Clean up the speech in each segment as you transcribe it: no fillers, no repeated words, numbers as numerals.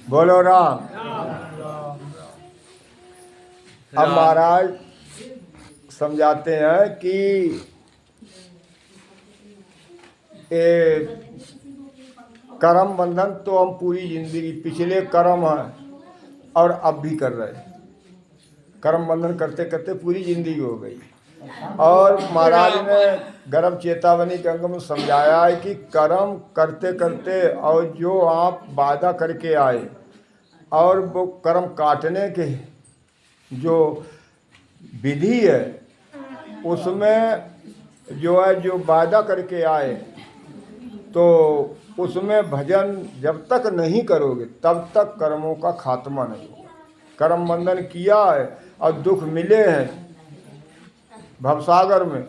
बोलो राम। अब महाराज समझाते हैं कि ये कर्म बंधन तो हम पूरी जिंदगी पिछले कर्म हैं और अब भी कर रहे हैं। कर्म बंधन करते करते पूरी जिंदगी हो गई। और महाराज ने गर्भ चेतावनी के अंग में समझाया है कि कर्म करते करते और जो आप वादा करके आए और वो कर्म काटने के जो विधि है उसमें जो है जो वादा करके आए तो उसमें भजन जब तक नहीं करोगे तब तक कर्मों का खात्मा नहीं होगा। कर्म बंधन किया है और दुख मिले हैं भवसागर में,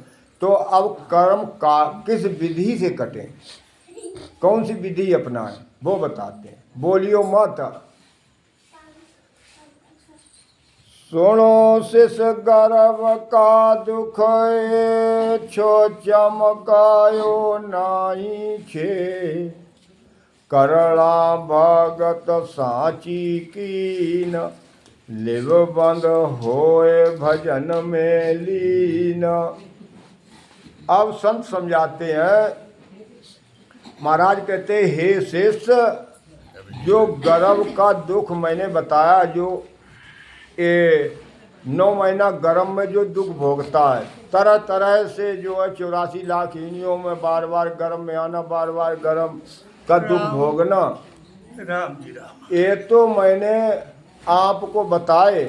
तो अब कर्म का किस विधि से कटें, कौन सी विधि अपनाएं वो बताते हैं। बोलियो माता। सुनो शिष गर्भ का दुख छो चमकायो नाई छे, करला भगत साची कीन, लिव बंद होए भजन में लीन। अब संत समझाते हैं। महाराज कहते हे शेष, जो गर्भ का दुख मैंने बताया, जो ये 9 महीना गर्भ में जो दुख भोगता है, तरह तरह से जो है 84 लाख योनियों में बार बार गर्भ में आना, बार बार गर्भ का दुख भोगना, राम जी राम। ये तो मैंने आपको बताए,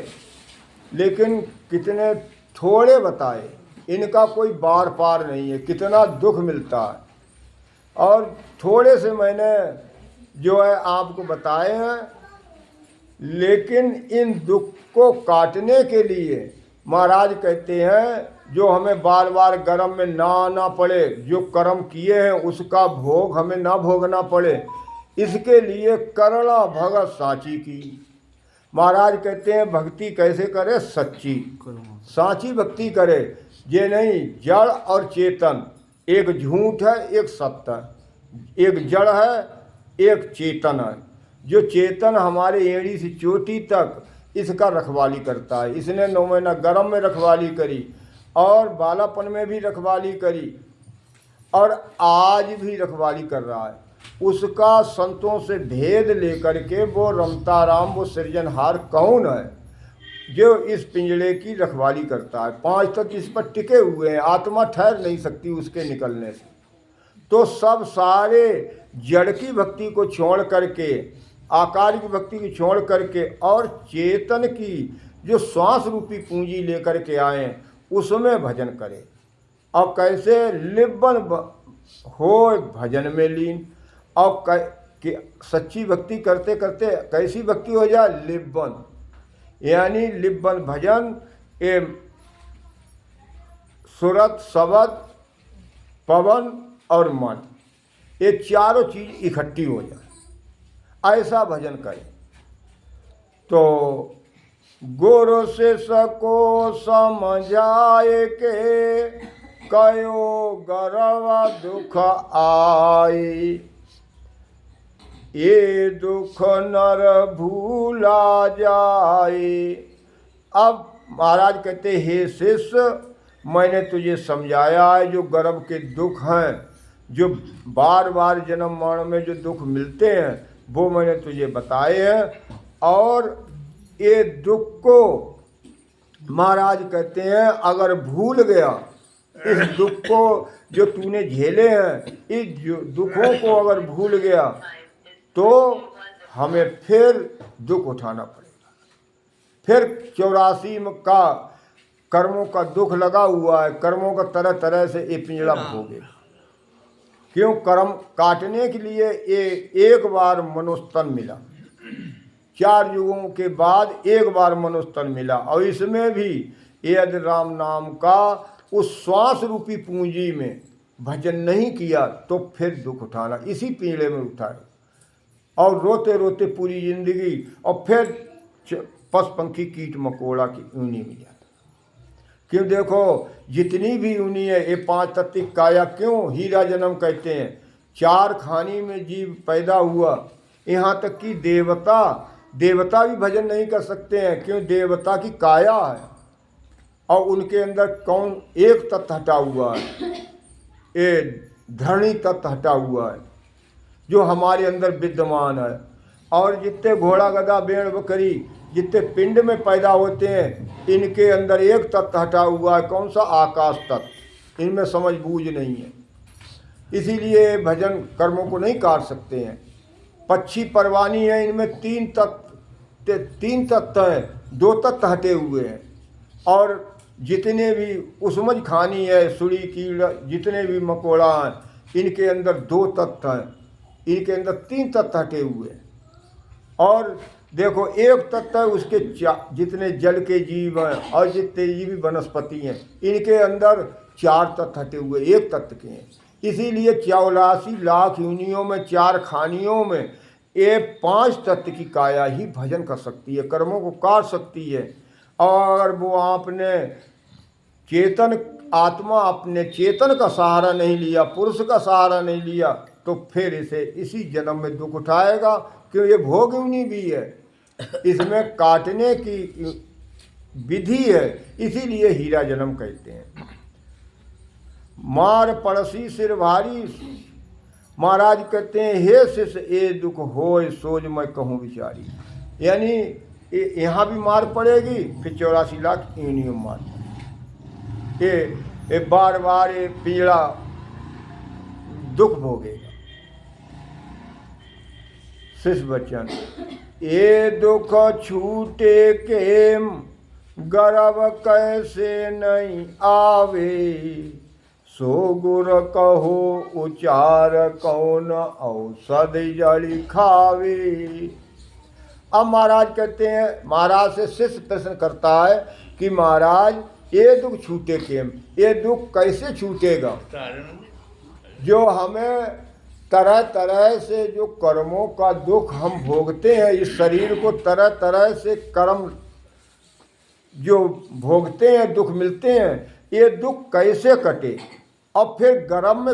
लेकिन कितने थोड़े बताए, इनका कोई बार पार नहीं है। कितना दुख मिलता है और थोड़े से मैंने जो है आपको बताए हैं। लेकिन इन दुख को काटने के लिए महाराज कहते हैं जो हमें बार बार गर्भ में ना आना पड़े, जो कर्म किए हैं उसका भोग हमें ना भोगना पड़े, इसके लिए करला भगत साची की। महाराज कहते हैं भक्ति कैसे करे, सच्ची साची भक्ति करे। ये नहीं जड़ और चेतन, एक झूठ है एक सत्य है, एक जड़ है एक चेतन है। जो चेतन हमारे एड़ी से चोटी तक इसका रखवाली करता है। इसने 9 महीना गर्भ में रखवाली करी और बालापन में भी रखवाली करी और आज भी रखवाली कर रहा है। उसका संतों से भेद लेकर के वो रमता राम, वो सृजनहार कौन है जो इस पिंजड़े की रखवाली करता है। 5 तक इस पर टिके हुए हैं, आत्मा ठहर नहीं सकती उसके निकलने से। तो सब सारे जड़ की भक्ति को छोड़ करके, आकार की भक्ति को छोड़ करके और चेतन की जो श्वास रूपी पूंजी लेकर के आए उसमें भजन करें। और कैसे लिब्बन हो भजन में लीन। और कि सच्ची भक्ति करते करते कैसी भक्ति हो जाए, लिब्बन, यानी लिब्बन भजन ए सुरत शब्द पवन और मन, ये चारों चीज इकट्ठी हो जाए, ऐसा भजन करें। तो गुरु से सको समझाए के, कयो गर्व दुख आई, ये दुख नर भूला जाए। अब महाराज कहते हे शिष्य, मैंने तुझे समझाया है जो गर्भ के दुख हैं, जो बार बार जन्म मरण में जो दुख मिलते हैं वो मैंने तुझे बताए हैं। और ये दुख को महाराज कहते हैं अगर भूल गया, इस दुख को जो तूने झेले हैं, इस दुखों को अगर भूल गया तो हमें फिर दुख उठाना पड़ेगा। फिर 84 का कर्मों का दुख लगा हुआ है, कर्मों का तरह तरह से ये पिंजड़ा भोगे। क्यों? कर्म काटने के लिए ये एक बार मनुष्यतन मिला, 4 युगों के बाद एक बार मनुष्यतन मिला। और इसमें भी यदि राम नाम का उस श्वास रूपी पूंजी में भजन नहीं किया तो फिर दुख उठाना इसी पिंजड़े में उठाए और रोते रोते पूरी जिंदगी, और फिर पशु पंखी कीट मकोड़ा की ऊनी में जाता। क्यों? देखो जितनी भी ऊनी है, ये 5 तत्विक काया क्यों हीरा जन्म कहते हैं। 4 खानी में जीव पैदा हुआ यहाँ तक कि देवता भी भजन नहीं कर सकते हैं, क्यों? देवता की काया है और उनके अंदर कौन एक तत्व हटा हुआ है, ये धरणी तत्व हटा हुआ है जो हमारे अंदर विद्यमान है। और जितने घोड़ा गधा भेड़ बकरी जितने पिंड में पैदा होते हैं, इनके अंदर एक तत्व हटा हुआ है, कौन सा? आकाश तत्व। इनमें समझ बूझ नहीं है, इसीलिए भजन कर्मों को नहीं काट सकते हैं। पक्षी परवानी है, इनमें तीन तत्व हैं, दो तत्व हटे हुए हैं। और जितने भी उसमझ खानी है, सुड़ी कीड़ा, जितने भी मकोड़ा हैं, इनके अंदर दो तत्व हैं, इनके अंदर तीन तत्व हटे हुए हैं। और देखो एक तत्व है, उसके जितने जल के जीव हैं और जितने जीवी वनस्पति हैं, इनके अंदर चार तत्व हटे हुए एक तत्व के हैं। इसीलिए 84 लाख योनियों में, चार खानियों में, ये 5 तत्व की काया ही भजन कर सकती है, कर्मों को काट सकती है। और वो आपने चेतन आत्मा अपने चेतन का सहारा नहीं लिया, पुरुष का सहारा नहीं लिया, तो फिर इसे इसी जन्म में दुख उठाएगा, क्यों? ये भोग योनि भी है, इसमें काटने की विधि है, इसीलिए हीरा जन्म कहते हैं। मार पड़सी सिर भारी, महाराज कहते हैं हे शिष्य ए दुख होय सोज मैं कहूँ विचारी। यानी यहाँ भी मार पड़ेगी, फिर 84 लाख योनियों में मार पड़ेगी, ये बार बार ये पीड़ा दुख भोगेगा। शिष्य वचन, ये दुख छूटे के गर्व कैसे नहीं आवे, सो गुर कहो उचार कौन औषध जड़ी खावे। अब महाराज कहते हैं, महाराज से शिष्य प्रश्न करता है कि महाराज ये दुख छूटे केम, ये दुख कैसे छूटेगा? जो हमें तरह तरह से जो कर्मों का दुख हम भोगते हैं, इस शरीर को तरह तरह से कर्म जो भोगते हैं, दुख मिलते हैं, ये दुख कैसे कटे और फिर गर्म में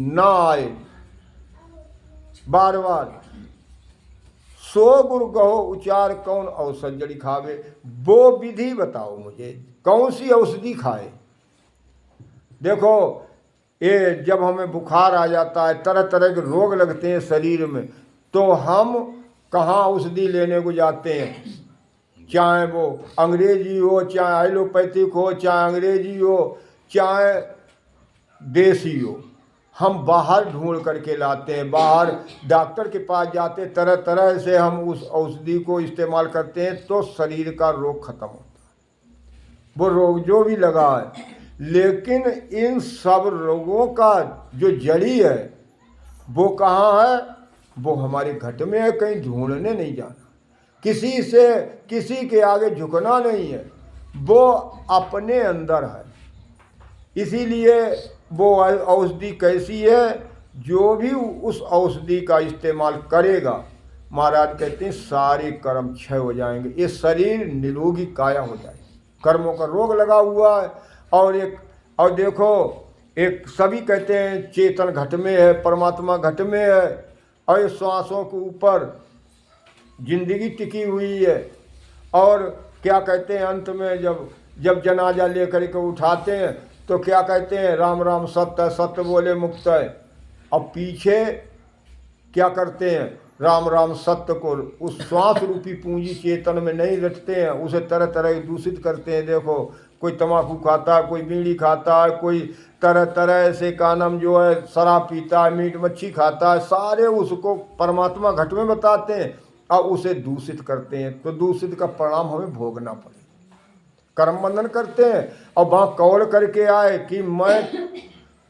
ना आए बार बार। सो गुरु कहो उचार कौन औषध जड़ी खावे, वो विधि बताओ मुझे, कौन सी औषधि खाए। देखो ये जब हमें बुखार आ जाता है, तरह तरह के रोग लगते हैं शरीर में, तो हम कहाँ औषधि लेने को जाते हैं? चाहे वो अंग्रेजी हो, चाहे एलोपैथिक हो, चाहे अंग्रेजी हो, चाहे देसी हो, हम बाहर ढूंढ करके लाते हैं, बाहर डॉक्टर के पास जाते, तरह तरह से हम उस औषधि को इस्तेमाल करते हैं, तो शरीर का रोग खत्म होता है, वो रोग जो भी लगा है। लेकिन इन सब रोगों का जो जड़ी है वो कहाँ है? वो हमारे घट में है, कहीं ढूंढने नहीं जाना, किसी से किसी के आगे झुकना नहीं है, वो अपने अंदर है। इसीलिए वो औषधि कैसी है? जो भी उस औषधि का इस्तेमाल करेगा, महाराज कहते हैं सारे कर्म क्षय हो जाएंगे, ये शरीर निरोगी काया हो जाएगी। कर्मों का रोग लगा हुआ है। और देखो एक सभी कहते हैं चेतन घट में है, परमात्मा घट में है, और ये श्वासों के ऊपर जिंदगी टिकी हुई है। और क्या कहते हैं अंत में जब जनाजा लेकर के उठाते हैं तो क्या कहते हैं? राम राम सत्य सत्य बोले मुक्त है। और पीछे क्या करते हैं? राम राम सत्य को उस श्वास रूपी पूंजी चेतन में नहीं रखते हैं, उसे तरह तरह दूषित करते हैं। देखो कोई तम्बाकू खाता है, कोई बीड़ी खाता है, कोई तरह तरह से का नाम जो है शराब पीता है, मीट मच्छी खाता है, सारे उसको परमात्मा घट में बताते हैं और उसे दूषित करते हैं। तो दूषित का परिणाम हमें भोगना पड़े, कर्म बंधन करते हैं। और वहाँ कौल करके आए कि मैं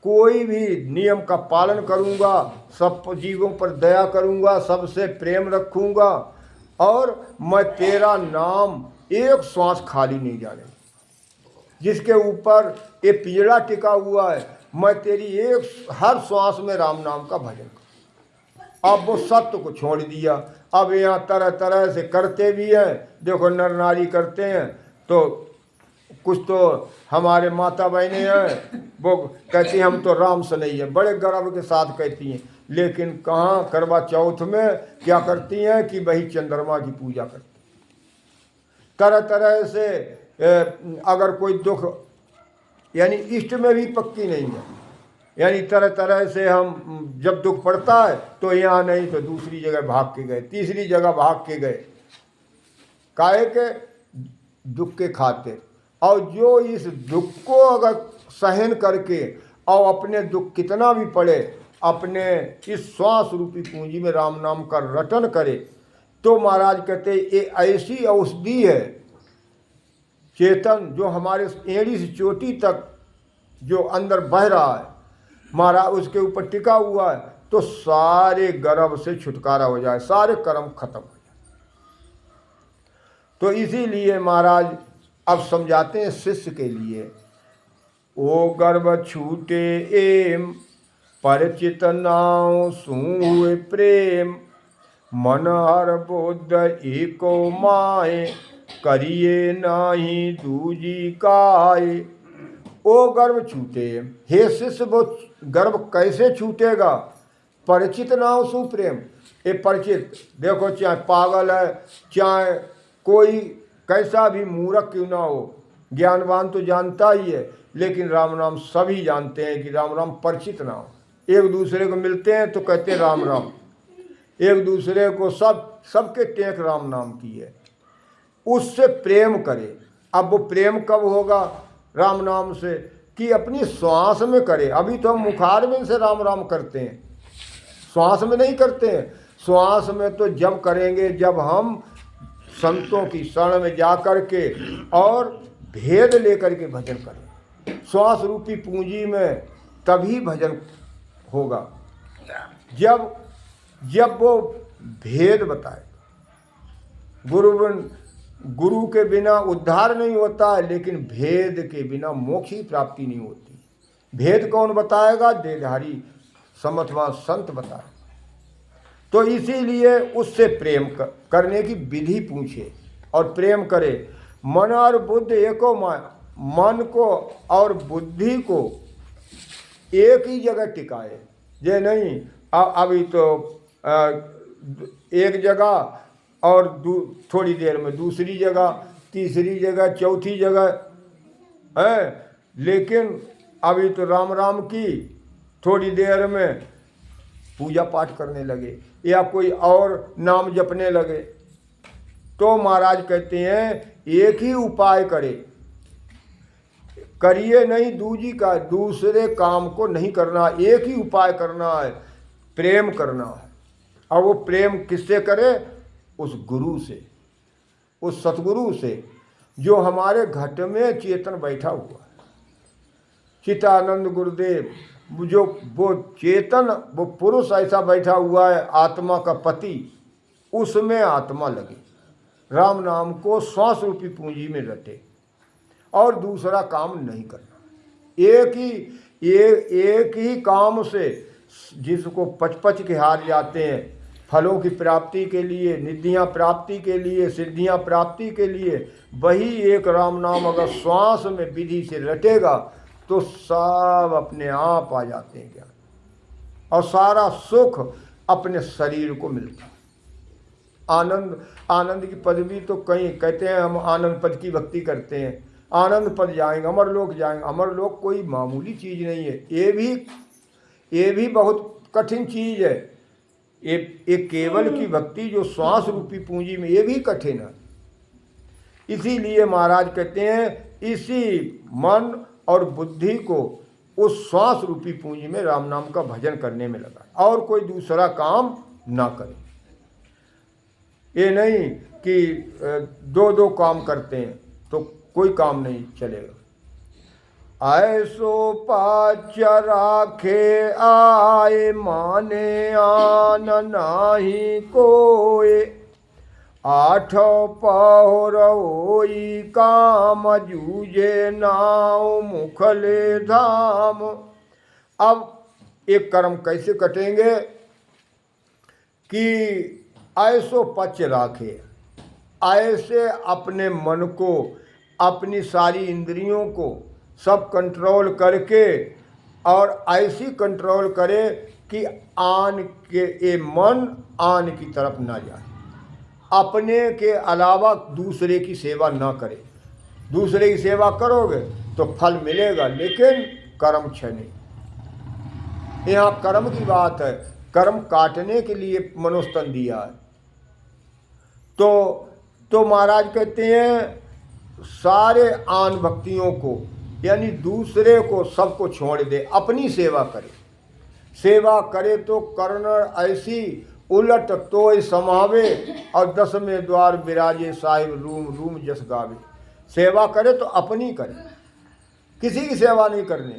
कोई भी नियम का पालन करूँगा, सब जीवों पर दया करूँगा, सबसे प्रेम रखूँगा, और मैं तेरा नाम एक श्वास खाली नहीं जाने, जिसके ऊपर ये पीड़ा टिका हुआ है, मैं तेरी एक हर श्वास में राम नाम का भजन करूँ। अब वो सत्य को छोड़ दिया। अब यहाँ तरह तरह से करते भी हैं, देखो नर नारी करते हैं। तो कुछ तो हमारे माता बहनें हैं, वो कहती हैं हम तो राम से नहीं है, बड़े गर्व के साथ कहती हैं। लेकिन कहाँ करवा चौथ में क्या करती हैं कि वही चंद्रमा की पूजा करती, तरह तरह से अगर कोई दुख, यानी इष्ट में भी पक्की नहीं है, यानी तरह तरह से हम जब दुख पड़ता है तो यहाँ नहीं तो दूसरी जगह भाग के गए, तीसरी जगह भाग के गए, काहे के दुख के खातिर। और जो इस दुख को अगर सहन करके और अपने दुख कितना भी पड़े अपने इस श्वास रूपी पूंजी में राम नाम का रटन करे, तो महाराज कहते ये ऐसी औषधि है चेतन जो हमारे एड़ी से चोटी तक जो अंदर बह रहा है महाराज उसके ऊपर टिका हुआ है, तो सारे गर्भ से छुटकारा हो जाए, सारे कर्म खत्म हो जाए। तो इसीलिए महाराज अब समझाते हैं शिष्य के लिए, ओ गर्भ छूटे एम परिचित नाव सुए प्रेम, मन हर बोध एको माए, करिए नाही दूजी काय। ओ गर्भ छूटे, हे शिष्य वो गर्भ कैसे छूटेगा? परिचित नाव सुप्रेम, ये परिचित, देखो चाहे पागल है चाहे कोई कैसा भी मूर्ख क्यों ना हो, ज्ञानवान तो जानता ही है, लेकिन राम नाम सभी जानते हैं कि राम नाम परिचित ना हो। एक दूसरे को मिलते हैं तो कहते हैं राम राम, एक दूसरे को सबके टेक राम नाम की है, उससे प्रेम करे। अब वो प्रेम कब होगा राम नाम से? कि अपनी श्वास में करे। अभी तो हम मुखारबिंद से राम राम करते हैं, श्वास में नहीं करते हैं। श्वास में तो जब करेंगे जब हम संतों की शरण में जा कर के और भेद लेकर के भजन करें, श्वास रूपी पूंजी में तभी भजन होगा जब वो भेद बताए। गुरु के बिना उद्धार नहीं होता है, लेकिन भेद के बिना मोक्ष की प्राप्ति नहीं होती। भेद कौन बताएगा? देहधारी समर्थवान संत बताए। तो इसीलिए उससे प्रेम करने की विधि पूछे और प्रेम करे। मन और बुद्धि एको मन को और बुद्धि को एक ही जगह टिकाए। ये नहीं अभी तो एक जगह और थोड़ी देर में दूसरी जगह, तीसरी जगह, चौथी जगह है, लेकिन अभी तो राम राम की थोड़ी देर में पूजा पाठ करने लगे या कोई और नाम जपने लगे। तो महाराज कहते हैं एक ही उपाय करे, करिए नहीं दूजी का, दूसरे काम को नहीं करना, एक ही उपाय करना है, प्रेम करना है। और वो प्रेम किससे करे? उस गुरु से, उस सतगुरु से जो हमारे घट में चेतन बैठा हुआ है। चितानंद गुरुदेव जो वो चेतन, वो पुरुष ऐसा बैठा हुआ है, आत्मा का पति, उसमें आत्मा लगे, राम नाम को श्वास रूपी पूंजी में रटे और दूसरा काम नहीं करना। एक ही काम से जिसको पच के हार जाते हैं, फलों की प्राप्ति के लिए, निधियाँ प्राप्ति के लिए, सिद्धियाँ प्राप्ति के लिए, वही एक राम नाम अगर श्वास में विधि से रटेगा तो सब अपने आप आ जाते हैं ज्ञान, और सारा सुख अपने शरीर को मिलता है। आनंद की पदवी तो कहीं कहते हैं हम आनंद पद की भक्ति करते हैं, आनंद पद जाएंगे, अमरलोक जाएंगे। अमरलोक कोई मामूली चीज़ नहीं है, ये भी बहुत कठिन चीज़ है। ये केवल की भक्ति जो श्वास रूपी पूंजी में, ये भी कठिन है। इसीलिए महाराज कहते हैं इसी मन और बुद्धि को उस श्वास रूपी पूंजी में राम नाम का भजन करने में लगा, और कोई दूसरा काम ना करे। ये नहीं कि दो काम करते हैं तो कोई काम नहीं चलेगा। ऐसो पाच राखे आए, माने आन नाही कोय, आठ पहर होई काम, जूझे नाव मुखले धाम। अब एक कर्म कैसे कटेंगे कि ऐसो पच राखे, ऐसे अपने मन को, अपनी सारी इंद्रियों को सब कंट्रोल करके, और ऐसी कंट्रोल करे कि आन के ये मन आन की तरफ ना जाए, अपने के अलावा दूसरे की सेवा ना करे। दूसरे की सेवा करोगे तो फल मिलेगा, लेकिन कर्म क्षय नहीं। यहाँ कर्म की बात है, कर्म काटने के लिए मनुष्यतन दिया है। तो महाराज कहते हैं सारे आन भक्तियों को, यानी दूसरे को सबको छोड़ दे, अपनी सेवा करे। सेवा करे तो कर्ण ऐसी उलट तोय समावे, और 10वें द्वार विराजे साहिब रूम रूम जस गावे। सेवा करे तो अपनी करे, किसी की सेवा नहीं करने।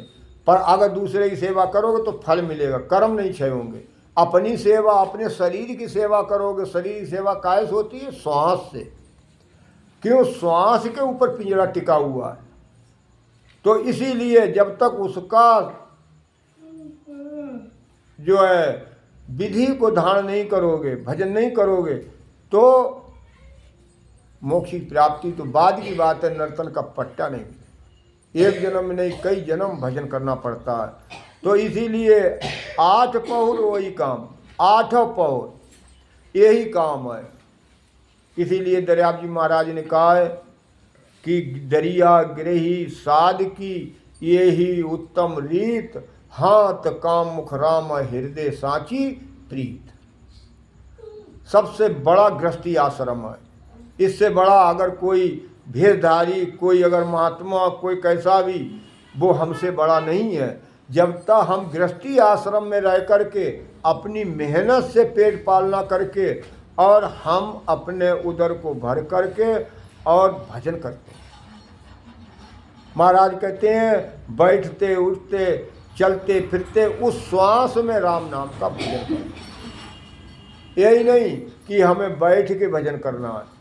पर अगर दूसरे की सेवा करोगे तो फल मिलेगा, कर्म नहीं क्षय होंगे। अपनी सेवा, अपने शरीर की सेवा करोगे। शरीर की सेवा काहे से होती है? श्वास से। क्यों? श्वास के ऊपर पिंजरा टिका हुआ है। तो इसीलिए जब तक उसका जो है विधि को धारण नहीं करोगे, भजन नहीं करोगे, तो मोक्ष की प्राप्ति तो बाद की बात है, नर्तन का पट्टा नहीं मिले। एक जन्म में नहीं, कई जन्म भजन करना पड़ता है। तो इसीलिए 8 पौर वही काम, 8 पौर यही काम है। इसीलिए दरियाब जी महाराज ने कहा है कि दरिया ग्रही साध की ये ही उत्तम रीत, हाथ काम मुख राम हृदय साची प्रीत। सबसे बड़ा गृहस्थी आश्रम है। इससे बड़ा अगर कोई भेदधारी, कोई अगर महात्मा, कोई कैसा भी, वो हमसे बड़ा नहीं है। जब तक हम गृहस्थी आश्रम में रह करके अपनी मेहनत से पेट पालना करके और हम अपने उदर को भर करके और भजन करते हैं। महाराज कहते हैं बैठते उठते चलते फिरते उस श्वास में राम नाम का भजन करें। यही नहीं कि हमें बैठ के भजन करना है।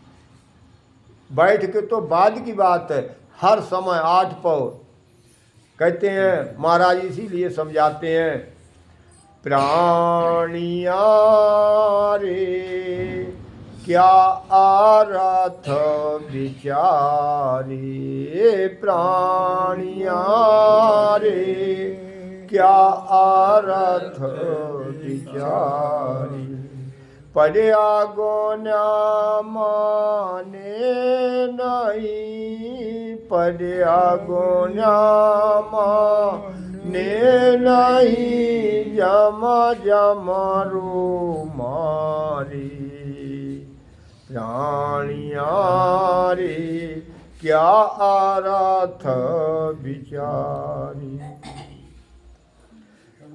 बैठ के तो बाद की बात है, हर समय 8 पौर। कहते हैं महाराज इसीलिए समझाते हैं, प्राणिया रे क्या आरथ विचारे, प्राणिया रे क्या आरथ विचारे, पढ़िया गोन्या माने नहीं, पढ़िया गोन्या माने नहीं, जम जमरू मारी, प्राणिया रे क्या आरथ विचारी।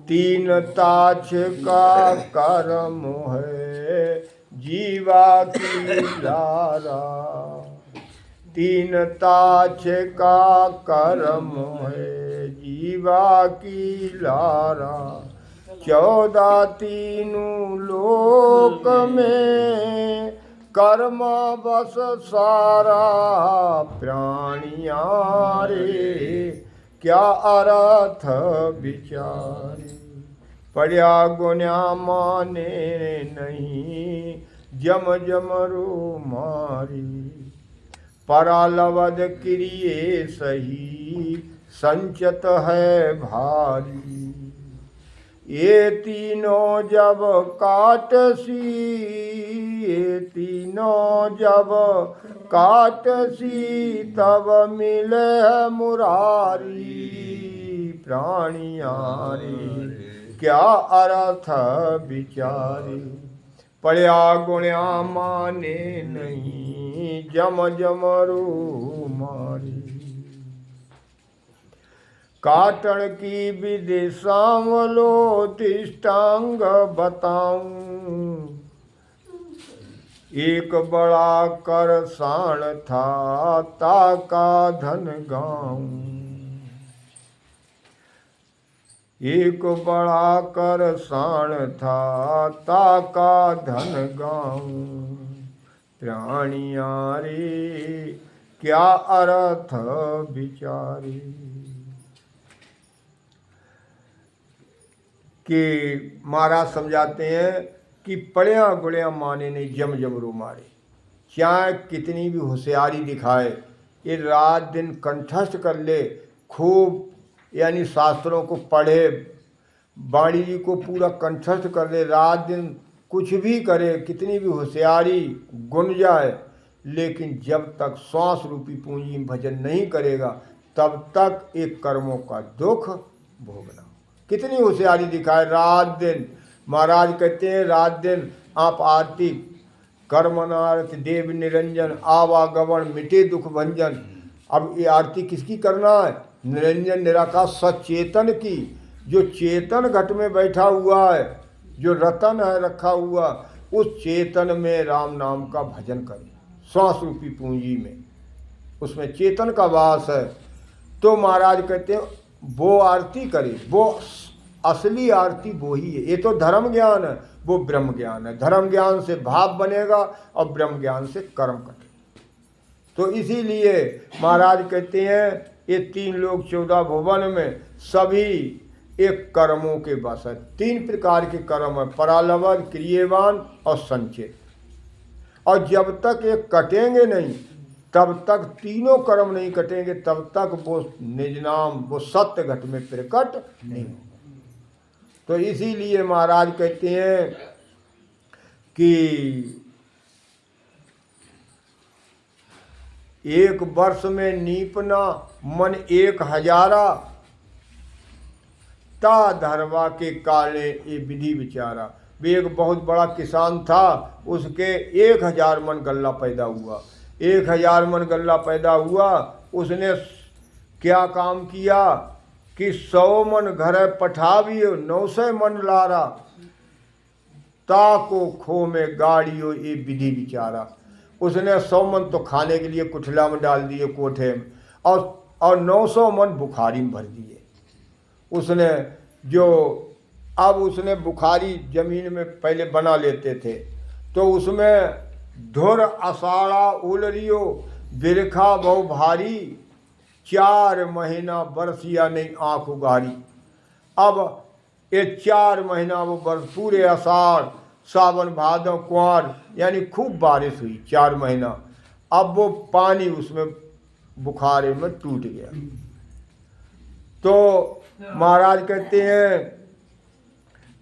3 ताछ का कर्म है जीवा की लारा, 3 ताछ का कर्म है जीवा की लारा, 14 तीनों लोक में कर्म बस सारा, प्राणिया रे क्या अर्थ विचारे, पढ़िया गुन्या माने नहीं, जम जमरू मारी, परालवद क्रिये सही संचत है भारी, ये तीनों जब काटसी, ये तीनों जब काटसी, तब मिले मुरारी, प्राणिया रे क्या अर्थ विचारी, पढ़िया गुण्या माने नहीं, जम जमरू मारी, काटण की विधि सांवलो तिष्टांग बताऊं, एक बड़ा करसाण था ताका धन गाऊं, एक बड़ा करसाण था ताका धन गाऊं, प्राणिया रे क्या अर्थ विचारी, कि महाराज समझाते हैं कि पढ़िया गुड़िया माने नहीं, जम जमरू मारे। चाहे कितनी भी होशियारी दिखाए, ये रात दिन कंठस्थ कर ले, खूब यानी शास्त्रों को पढ़े, वाणी जी को पूरा कंठस्थ कर ले, रात दिन कुछ भी करे, कितनी भी होशियारी गुन जाए, लेकिन जब तक श्वास रूपी पूंजी में भजन नहीं करेगा तब तक एक कर्मों का दुख भोगना। कितनी होशियारी दिखाए रात दिन। महाराज कहते हैं रात दिन आप आरती कर्मनारत देव निरंजन आवागमन मिटे दुख भंजन। अब ये आरती किसकी करना है? निरंजन निराकार सचेतन की, जो चेतन घट में बैठा हुआ है, जो रतन है रखा हुआ, उस चेतन में राम नाम का भजन करें। श्वास रूपी पूंजी में उसमें चेतन का वास है। तो महाराज कहते हैं वो आरती करे, वो असली आरती वो ही है। ये तो धर्म ज्ञान है, वो ब्रह्म ज्ञान है। धर्म ज्ञान से भाव बनेगा और ब्रह्म ज्ञान से कर्म कटे। तो इसीलिए महाराज कहते हैं ये 3 लोक 14 भुवन में सभी एक कर्मों के बस है। 3 प्रकार के कर्म है, परालवद, क्रियवान और संचित। और जब तक ये कटेंगे नहीं तब तक, तीनों कर्म नहीं कटेंगे तब तक वो निज नाम, वो सत्य घट में प्रकट नहीं होगा। तो इसीलिए महाराज कहते हैं कि 1 वर्ष में नीपना मन 1000 ता धरवा के काले ये विधि विचारा। वे एक बहुत बड़ा किसान था, उसके 1000 मन गल्ला पैदा हुआ। 1000 मन गल्ला पैदा हुआ, उसने क्या काम किया कि 100 मन घर पठावियो 900 मन लारा, ताको खो में गाड़ियो ये विधि विचारा। उसने 100 मन तो खाने के लिए कुठला में डाल दिए कोठे में, और 900 मन बुखारी में भर दिए उसने। जो अब उसने बुखारी जमीन में पहले बना लेते थे, तो उसमें धुर अषाढ़ा उलरियो बिरखा बहु भारी, 4 महीना बरसिया नहीं आँख उगारी। अब ये 4 महीना वो बरस, पूरे आषाढ़ सावन भादव कुंवर यानी खूब बारिश हुई 4 महीना। अब वो पानी उसमें बुखारे में टूट गया। तो महाराज कहते हैं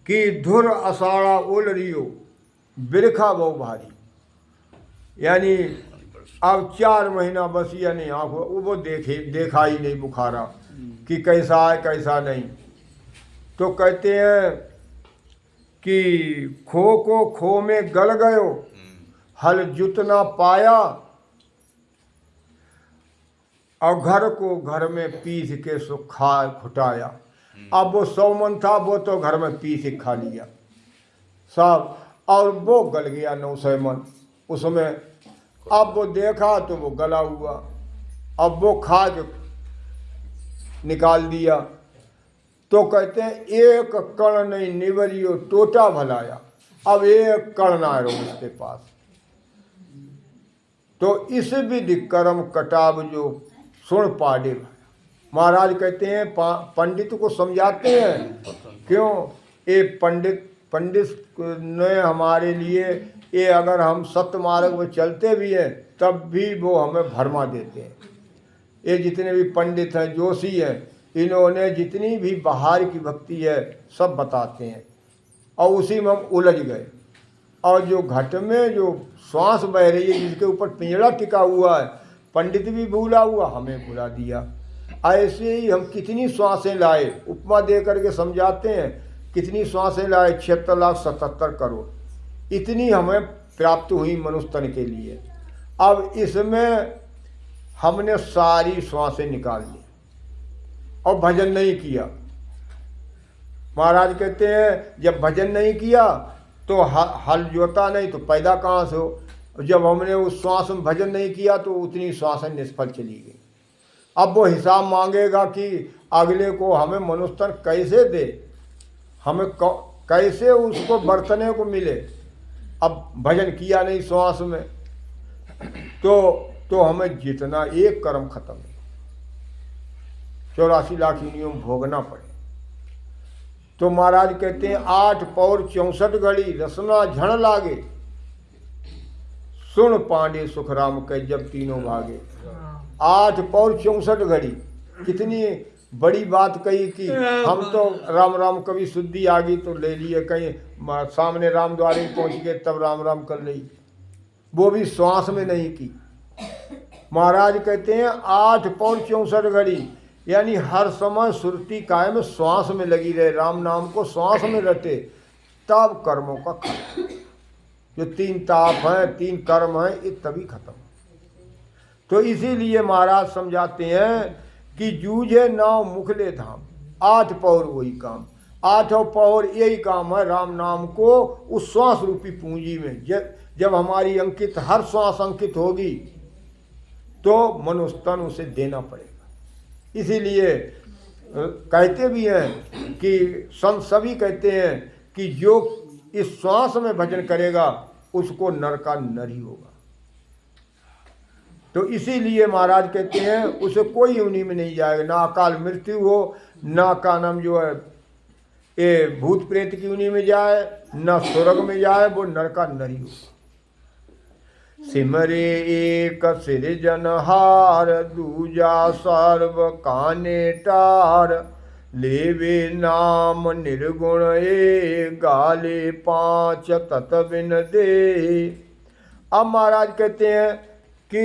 कि धुर अषाढ़ा उलरियो बिरखा बहु भारी, यानी अब 4 महीना बसिया नहीं आँख, वो देखा ही नहीं बुखारा कि कैसा है कैसा नहीं। तो कहते हैं कि खो को खो में गल गयो, हल जुत ना पाया, और घर को घर में पीस के सुखा फुटाया। अब वो 100 मन था, वो तो घर में पीस के खा लिया सब, और वो गल गया 900 मन उसमें। अब वो देखा तो वो गला हुआ, अब वो खा के निकाल दिया। तो कहते हैं 1 कण नहीं निवरियो टोटा भलाया। अब 1 कण ना रहो उसके पास। तो इस विधि कर्म कटाव जो सुन पाडे। महाराज कहते हैं पंडित को समझाते हैं, क्यों ये पंडित ने हमारे लिए, ये अगर हम सत्य मार्ग में चलते भी हैं तब भी वो हमें भरमा देते हैं। ये जितने भी पंडित हैं, जोशी हैं, इन्होंने जितनी भी बाहर की भक्ति है सब बताते हैं, और उसी में हम उलझ गए। और जो घट में जो श्वास बह रही है, जिसके ऊपर पिंजड़ा टिका हुआ है, पंडित भी भूला हुआ, हमें भुला दिया। ऐसे ही हम कितनी श्वासें लाए, उपमा दे करके समझाते हैं, कितनी श्वासें लाए, 76,77 करोड़, इतनी हमें प्राप्त हुई मनुष्य तन के लिए। अब इसमें हमने सारी श्वासें निकाल ली और भजन नहीं किया। महाराज कहते हैं जब भजन नहीं किया तो हल जोता नहीं तो पैदा कहाँ से हो। जब हमने उस श्वास में भजन नहीं किया तो उतनी श्वासें निष्फल चली गई। अब वो हिसाब मांगेगा कि अगले को हमें मनुष्य तन कैसे दे, हमें कैसे उसको बरतने को मिले। अब भजन किया नहीं श्वास में तो हमें जितना एक कर्म खत्म है, 84 लाख योनियों भोगना पड़े। तो महाराज कहते हैं 8 पौर 64 घड़ी रसना झण लागे, सुन पांडे सुखराम के जब तीनों भागे। 8 पौर 64 घड़ी, कितनी बड़ी बात कही कि हम तो राम राम कभी शुद्धि आ गई तो ले लिए, कहीं सामने राम द्वारे पहुंच गए तब राम राम कर ली, वो भी श्वास में नहीं की। महाराज कहते हैं 8 पौन 64 घड़ी, यानी हर समय सुरती कायम श्वास में लगी रहे, राम नाम को श्वास में रटे, तब कर्मों का खत्म। जो 3 ताप हैं, 3 कर्म हैं, ये तभी खत्म। तो इसीलिए महाराज समझाते हैं कि जूझे नाव मुखले धाम, 8 पौर वही काम, 8 पौर यही काम है राम नाम को उस श्वास रूपी पूंजी में। जब हमारी अंकित, हर श्वास अंकित होगी तो मनुष्यतन उसे देना पड़ेगा। इसीलिए कहते भी हैं कि संत सभी कहते हैं कि जो इस श्वास में भजन करेगा उसको नर का नर ही होगा। तो इसीलिए महाराज कहते हैं उसे कोई योनि में नहीं जाएगा, ना अकाल मृत्यु हो, ना का नाम जो है ये भूत प्रेत की योनि में जाए, ना स्वर्ग में जाए, वो नर का नर ही होगा। सिमरे एक सृजनहार, दूजा सर्व काने टार, लेवे नाम निर्गुण ए, गाले 5 तत बिन दे। अब महाराज कहते हैं कि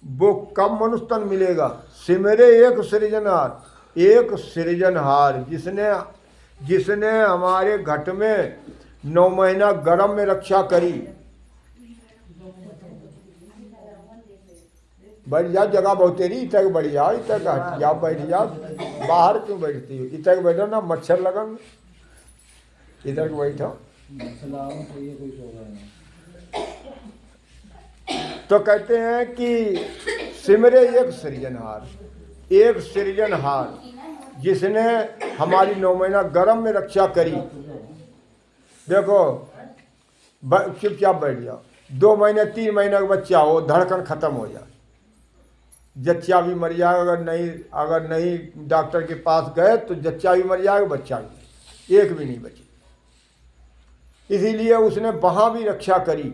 वो कब मनुष्य तन मिलेगा। सिमरे एक सृजनहार, एक सृजनहार जिसने हमारे घट में 9 महीना गर्म में रक्षा करी। बैठ जाओ, जगह बहुत तेरी, इतक बैठ जाओ, इतक हट जाओ, बैठ जाओ, बाहर क्यों बैठती हो, इतक बैठो ना, मच्छर लगेंगे, इधर बैठो। तो कहते हैं कि सिमरे एक सृजनहार, एक सृजनहार जिसने हमारी 9 महीना गर्म में रक्षा करी। देखो चुपचाप बैठ जाओ, 2 महीने 3 महीने का बच्चा हो, धड़कन खत्म हो जाए, जच्चा भी मर जाएगा, अगर नहीं डॉक्टर के पास गए तो जच्चा भी मर जाएगा, बच्चा भी, एक भी नहीं बचे। इसीलिए उसने वहाँ भी रक्षा करी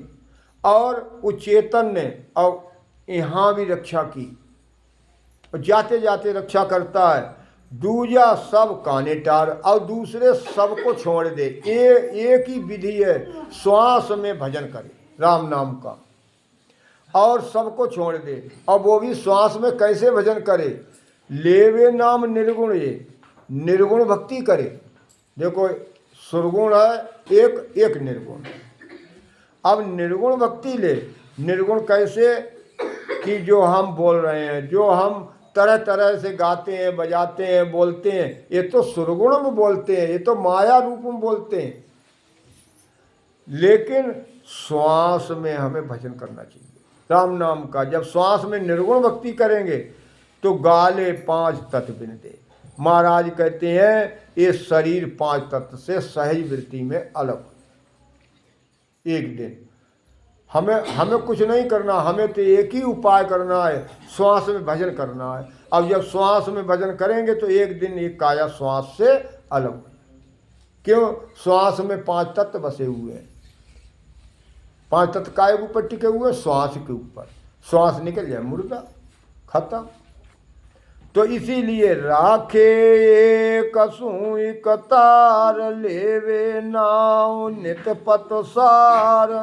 और उच्चेतन ने और यहाँ भी रक्षा की, और जाते जाते रक्षा करता है। दूजा सब काने टार, और दूसरे सबको छोड़ दे। एक ही विधि है, श्वास में भजन करे राम नाम का, और सबको छोड़ दे। और वो भी श्वास में कैसे भजन करे, लेवे नाम निर्गुण, ये निर्गुण भक्ति करे। देखो सुरगुण है एक निर्गुण। अब निर्गुण भक्ति ले, निर्गुण कैसे कि जो हम बोल रहे हैं, जो हम तरह तरह से गाते हैं, बजाते हैं, बोलते हैं, ये तो सुरगुण में बोलते हैं, ये तो माया रूप में बोलते हैं। लेकिन श्वास में हमें भजन करना चाहिए राम नाम का। जब श्वास में निर्गुण भक्ति करेंगे तो गाले 5 तत्व बिन दे। महाराज कहते हैं ये शरीर 5 तत्व से सहज वृत्ति में अलग। एक दिन हमें कुछ नहीं करना, हमें तो एक ही उपाय करना है, श्वास में भजन करना है। अब जब श्वास में भजन करेंगे तो एक दिन ये काया श्वास से अलग हो। क्यों? श्वास में 5 तत्व बसे हुए हैं। 5 तत्व काय के ऊपर टिके हुए? श्वास के ऊपर। श्वास निकल जाए मुर्दा, खत्म। तो इसीलिए राखे कसू कतार, लेवे नाव नित पत सार,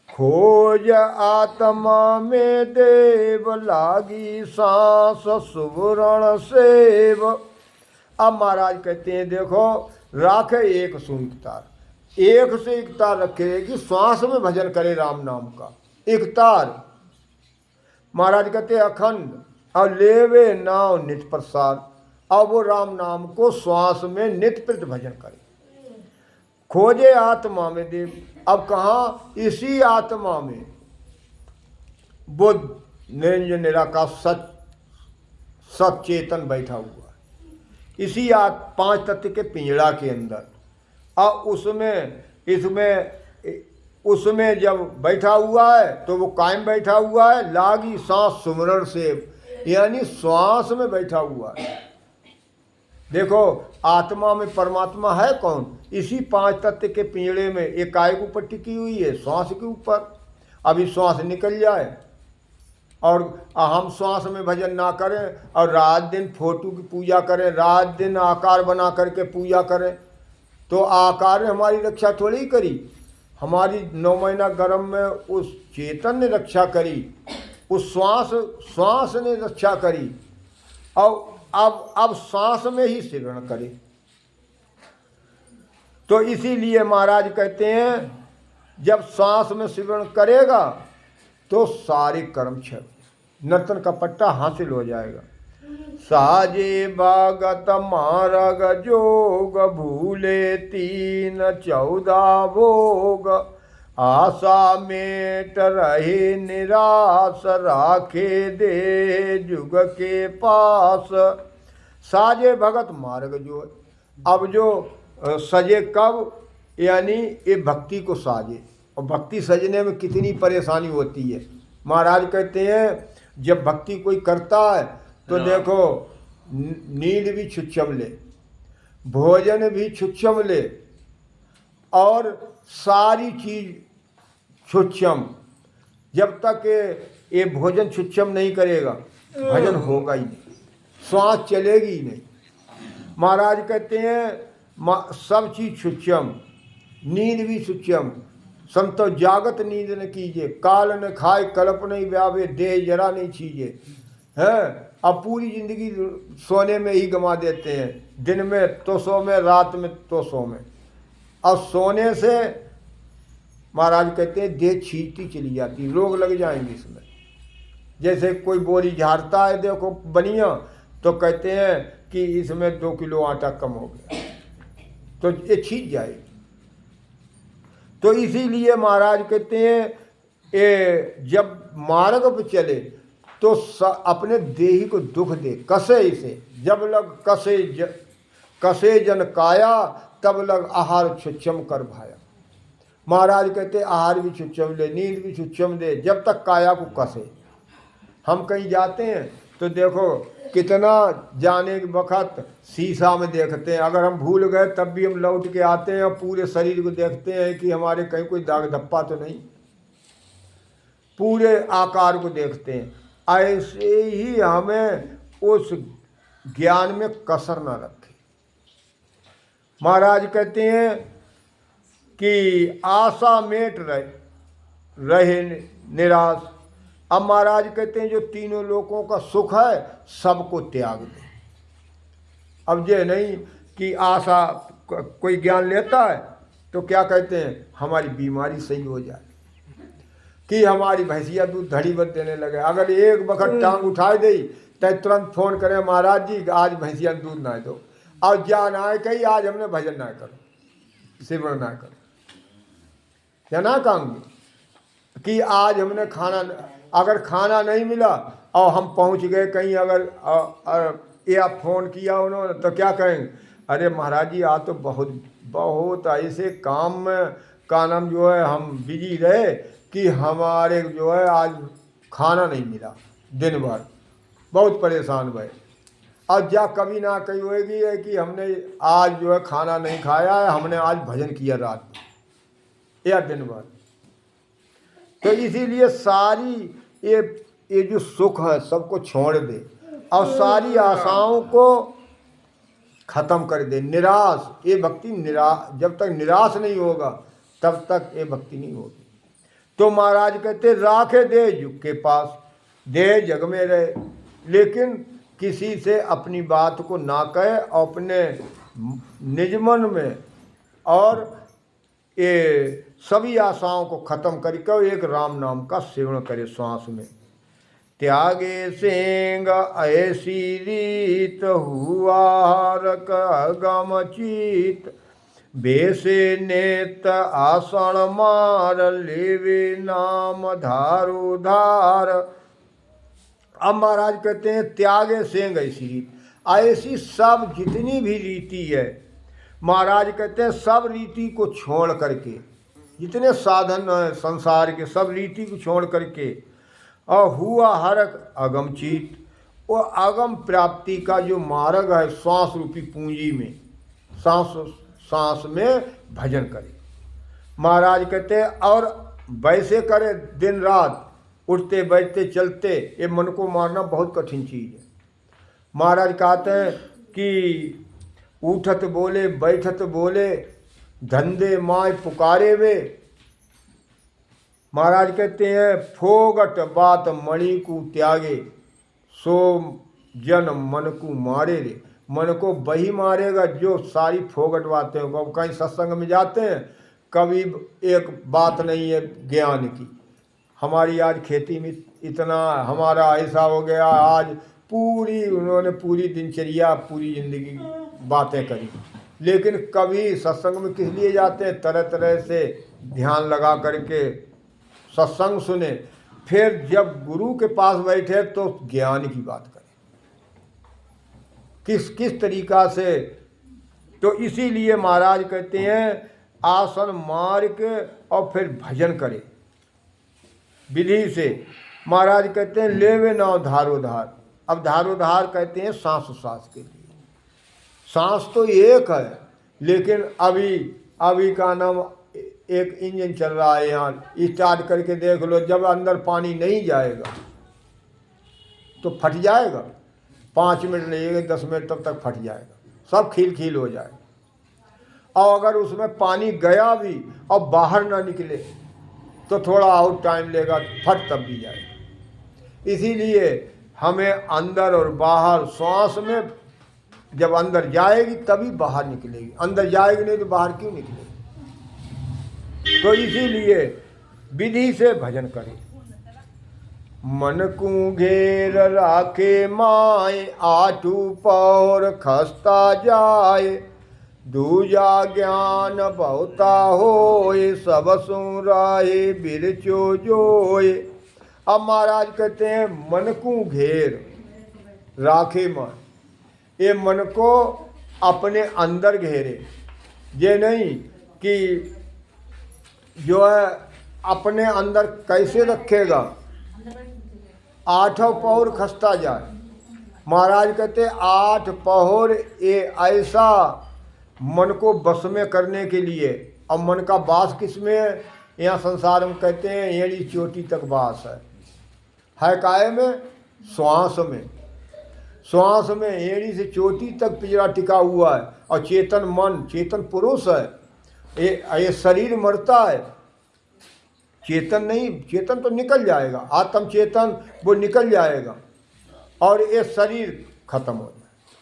खोज आत्मा में देव, लागी सांस सुवर्ण सेव। अब महाराज कहते हैं देखो, राखे एक सुनतार, एक से एक तार रखे कि श्वास में भजन करे राम नाम का, एक तार। महाराज कहते अखंड। और लेवे नाव नित प्रसार, अब वो राम नाम को श्वास में नित प्रति भजन करे। खोजे आत्मा में देव, अब कहाँ? इसी आत्मा में बुद्ध निरंजन निराकार सच चेतन बैठा हुआ है, इसी 5 तत्व के पिंजड़ा के अंदर। और उसमें जब बैठा हुआ है तो वो कायम बैठा हुआ है, लागी सांस सुमरण से, यानी श्वास में बैठा हुआ है। देखो आत्मा में परमात्मा है कौन? इसी 5 तत्व के पिंजड़े में एक काय के ऊपर टिकी हुई है, श्वास के ऊपर। अभी श्वास निकल जाए और हम श्वास में भजन ना करें और रात दिन फोटो की पूजा करें, रात दिन आकार बना करके पूजा करें, तो आकार ने हमारी रक्षा थोड़ी ही करी। हमारी 9 महीना गर्भ में उस चेतन ने रक्षा करी, उस श्वास ने रक्षा करी। और अब श्वास में ही सिमरण करे। तो इसीलिए महाराज कहते हैं जब श्वास में सिमरण करेगा तो सारे कर्म क्षय, नर्तन का पट्टा हासिल हो जाएगा। साजे बागत मारग जोग, भूले 3 14 भोग, आशा मेट रहे निराश, राखे दे जुग के पास। साजे भगत मार्ग जो, अब जो सजे कब, यानी ये भक्ति को साजे। और भक्ति सजने में कितनी परेशानी होती है। महाराज कहते हैं जब भक्ति कोई करता है तो देखो नींद भी छुच्छम ले, भोजन भी छुच्छम ले, और सारी चीज छुच्छम। जब तक ये भोजन छुच्छम नहीं करेगा भजन होगा ही नहीं, श्वास चलेगी ही नहीं। महाराज कहते हैं सब चीज छुच्छम, नींद भी छुच्छम। संतो जागत नींद न कीजिए, काल न खाए कल्प नहीं व्यावे, देह जरा नहीं छीजे। हैं अब पूरी जिंदगी सोने में ही गंवा देते हैं, दिन में तो सो में, रात में तो सो में। अब सोने से महाराज कहते हैं देह छींचती चली जाती, रोग लग जाएंगे इसमें। जैसे कोई बोरी झाड़ता है देखो बनिया, तो कहते हैं कि इसमें 2 किलो आटा कम हो गया, तो ये छींच जाएगी। तो इसीलिए महाराज कहते हैं ये जब मार्ग पर चले तो अपने देही को दुख दे, कसे इसे। जब लग कसे जन काया, तब लग आहार छुच्छम कर भाया। महाराज कहते आहार भी छुच्छम ले, नींद भी छुच्छम दे, जब तक काया को कसे। हम कहीं जाते हैं तो देखो कितना जाने के वक्त शीशा में देखते हैं, अगर हम भूल गए तब भी हम लौट के आते हैं और पूरे शरीर को देखते हैं कि हमारे कहीं कोई दाग धब्बा तो नहीं, पूरे आकार को देखते हैं। ऐसे ही हमें उस ज्ञान में कसर न रखे। महाराज कहते हैं कि आशा मेट रहे निराश। अब महाराज कहते हैं जो तीनों लोगों का सुख है सबको त्याग दे। अब ये नहीं कि आशा, कोई ज्ञान लेता है तो क्या कहते हैं हमारी बीमारी सही हो जाए, कि हमारी भैंसिया दूध धड़ी बद देने लगे। अगर एक वक्त टांग उठाए दे तो तुरंत फोन करें महाराज जी आज भैंसिया दूध ना दो, और जा ना कही आज हमने भजन ना करो, सिमरण ना करो, या ना कहेंगे कि आज हमने खाना, अगर खाना नहीं मिला और हम पहुंच गए कहीं, अगर या फ़ोन किया उन्होंने तो क्या कहेंगे, अरे महाराज जी आज तो बहुत ऐसे काम में का नाम जो है हम बिजी रहे कि हमारे जो है आज खाना नहीं मिला, दिन भर बहुत परेशान भये। अब जा कभी ना कही होगी है कि हमने आज जो है खाना नहीं खाया है, हमने आज भजन किया रात में या दिन भर। तो इसीलिए सारी ये जो सुख है सबको छोड़ दे और सारी आशाओं को खत्म कर दे। निराश, ये भक्ति जब तक निराश नहीं होगा तब तक ये भक्ति नहीं होगी। तो महाराज कहते राखे दे जुग के पास, दे जग में रहे, लेकिन किसी से अपनी बात को ना कहे, अपने निज मन में और ये सभी आशाओं को खत्म करके एक राम नाम का सेवन करे श्वास में। त्यागे सेंग ऐसी रीत, हुआ हरक अगम चीत, बेसे नेत आसन मार, लेवे नाम धारो धार। अब महाराज कहते हैं त्यागे सेंग ऐसी रीत, ऐसी सब जितनी भी रीति है महाराज कहते हैं सब रीति को छोड़ करके, जितने साधन हैं संसार के सब रीति को छोड़ करके, और हुआ हरक अगम चीत, वो अगम प्राप्ति का जो मार्ग है श्वास रूपी पूंजी में, सांस में भजन करे। महाराज कहते हैं और वैसे करे दिन रात, उठते बैठते चलते, ये मन को मारना बहुत कठिन चीज़ है। महाराज कहते हैं कि उठत बोले बैठत बोले धंधे माय पुकारे वे। महाराज कहते हैं फोगट बात मणि को त्यागे, सो जन मन को मारे रे। मन को वही मारेगा जो सारी फोगट बातें होगा। कहीं सत्संग में जाते हैं, कभी एक बात नहीं है ज्ञान की। हमारी आज खेती में इतना हमारा ऐसा हो गया, आज पूरी उन्होंने पूरी दिनचर्या पूरी जिंदगी बातें करी, लेकिन कभी सत्संग में किस लिए जाते हैं? तरह तरह से ध्यान लगा करके सत्संग सुने, फिर जब गुरु के पास बैठे तो ज्ञान की बात करें, किस किस तरीका से। तो इसीलिए महाराज कहते हैं आसन मार के और फिर भजन करे विधि से। महाराज कहते हैं लेवे ना धारोधार। अब धारोधार कहते हैं सांस सांस के लिए। सांस तो एक है, लेकिन अभी का नाम एक इंजन चल रहा है यहाँ, स्टार्ट करके देख लो, जब अंदर पानी नहीं जाएगा तो फट जाएगा। 5 मिनट लगेगा, 10 मिनट तब तक फट जाएगा, सब खील खील हो जाएगा। और अगर उसमें पानी गया भी और बाहर ना निकले तो थोड़ा और टाइम लेगा, फट तब भी जाएगा। इसीलिए हमें अंदर और बाहर, श्वास में जब अंदर जाएगी तभी बाहर निकलेगी, अंदर जाएगी नहीं तो बाहर क्यों निकलेगी। तो इसीलिए विधि से भजन करें। मन को घेर राखे माए, आठू पौर खस्ता जाए, दूजा ज्ञान बहुता होए, सब सुराए बिरचो जोए। अब महाराज कहते हैं मन को घेर राखे माए, ये मन को अपने अंदर घेरे। ये नहीं कि जो है अपने अंदर कैसे रखेगा, 8 पौर खस्ता जाए। महाराज कहते 8 पौर ये ऐसा मन को बस में करने के लिए। अब मन का वास किस में है? यहाँ संसार में कहते हैं एड़ी चोटी तक वास है काहे में? श्वास में। श्वास में एड़ी से चोटी तक पिंजरा टिका हुआ है। और चेतन मन, चेतन पुरुष है। ये शरीर मरता है, चेतन नहीं, चेतन तो निकल जाएगा, आत्म चेतन वो निकल जाएगा और ये शरीर खत्म हो जाए,